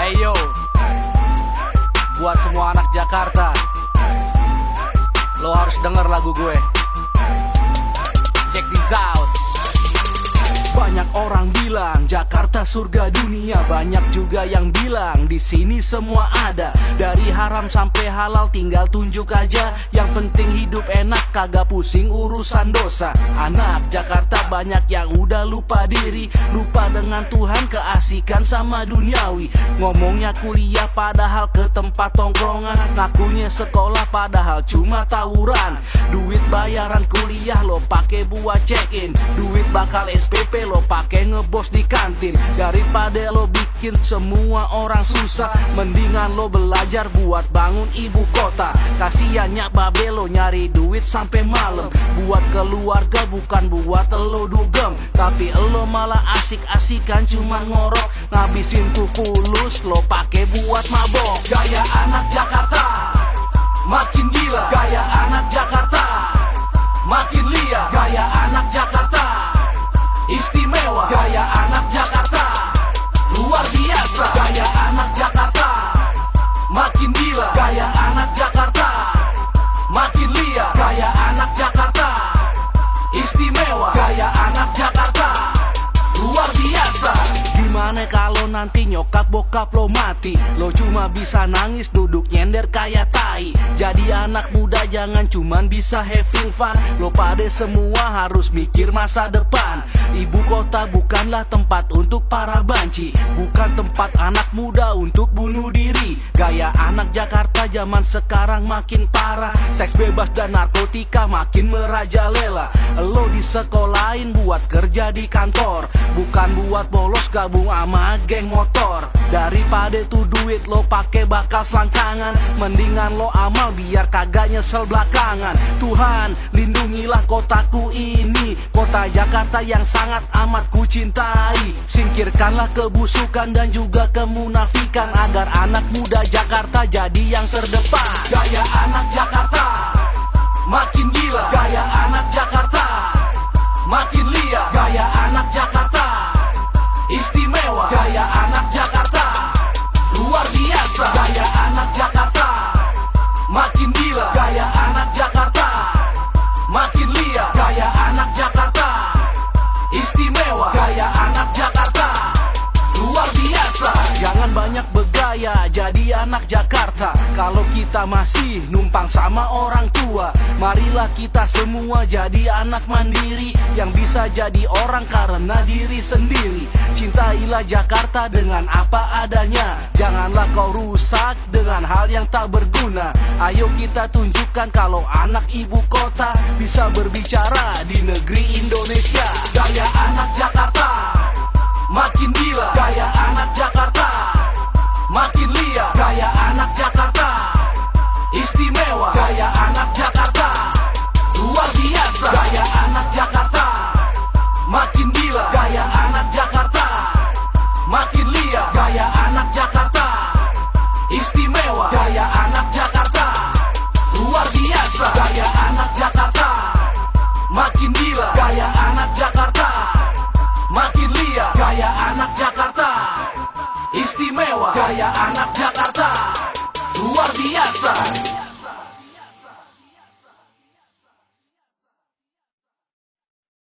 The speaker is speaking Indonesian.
Hey yo, buat semua anak Jakarta, lo harus denger lagu gue. Check this out. Banyak orang bilang Jakarta surga dunia, banyak juga yang bilang di sini semua ada. Dari haram sampai halal tinggal tunjuk aja. Yang penting hidup enak, kagak pusing urusan dosa. Anak Jakarta banyak yang udah lupa diri, lupa dengan Tuhan, keasikan sama duniawi. Ngomongnya kuliah padahal ke tempat tongkrongan, ngakunya sekolah padahal cuma tawuran. Duit bayaran kuliah lo pake buat check-in, duit bakal SPP lo pake ngebos di kantin. Daripada lo bikin semua orang susah, mendingan lo belajar buat bangun ibu kota. Kasiannya babe lo nyari duit sampai malam, buat keluarga bukan buat lo dugem. Tapi lo malah asik-asikan cuma ngorok, ngabisin tuh fulus lo pake buat mabok. Gaya anak Jakarta makin gila, gaya anak Jakarta makin liar, gaya anak Jakarta istimewa, gaya anak Jakarta luar biasa, gaya anak Jakarta makin gila, gaya anak Jakarta makin liar, gaya anak Jakarta istimewa, gaya anak Jakarta luar biasa. Gimana kalau nanti nyokap bokap lo mati, lo cuma bisa nangis duduk nyender kayak tai. Jadi anak muda jangan cuman bisa having fun, lo pada semua harus mikir masa depan. Ibu kota bukanlah tempat untuk para banci, bukan tempat anak muda untuk bunuh diri. Gaya anak Jakarta zaman sekarang makin parah, seks bebas dan narkotika makin merajalela. Lo disekolahin buat kerja di kantor, bukan buat bolos gabung sama geng motor. Daripada tuh duit lo pake bakal selangkangan, mendingan lo amal biar kagak nyesel belakangan. Tuhan lindungilah kotaku ini, kota Jakarta yang sangat amat ku cintai. Singkirkanlah kebusukan dan juga kemunafikan, agar anak muda Jakarta jadi yang terdepan. Gaya anak Jakarta makin gila, gaya anak Jakarta makin liar, gaya anak Jakarta istimewa, gaya anak Jakarta luar biasa, gaya anak Jakarta makin gila, gaya anak Jakarta makin liar, gaya anak Jakarta istimewa, gaya anak Jakarta luar biasa. Jangan banyak bergaya jadi anak Jakarta, kalau kita masih numpang sama orang tua. Marilah kita semua jadi anak mandiri, yang bisa jadi orang karena diri sendiri. Cintailah Jakarta dengan apa adanya, janganlah kau rusak dengan hal yang tak berguna. Ayo kita tunjukkan kalau anak ibu kota bisa berbicara di negeri Indonesia. Gaya anak Jakarta makin gila, gaya anak Jakarta makin liar, gaya anak Jakarta istimewa, gaya anak Jakarta luar biasa, gaya anak Jakarta makin gila, gaya anak Jakarta makin liar, gaya anak Jakarta istimewa, gaya anak Jakarta luar biasa, gaya anak Jakarta makin gila, gaya anak Jakarta makin liar, gaya anak Jakarta istimewa, gaya anak Jakarta luar biasa.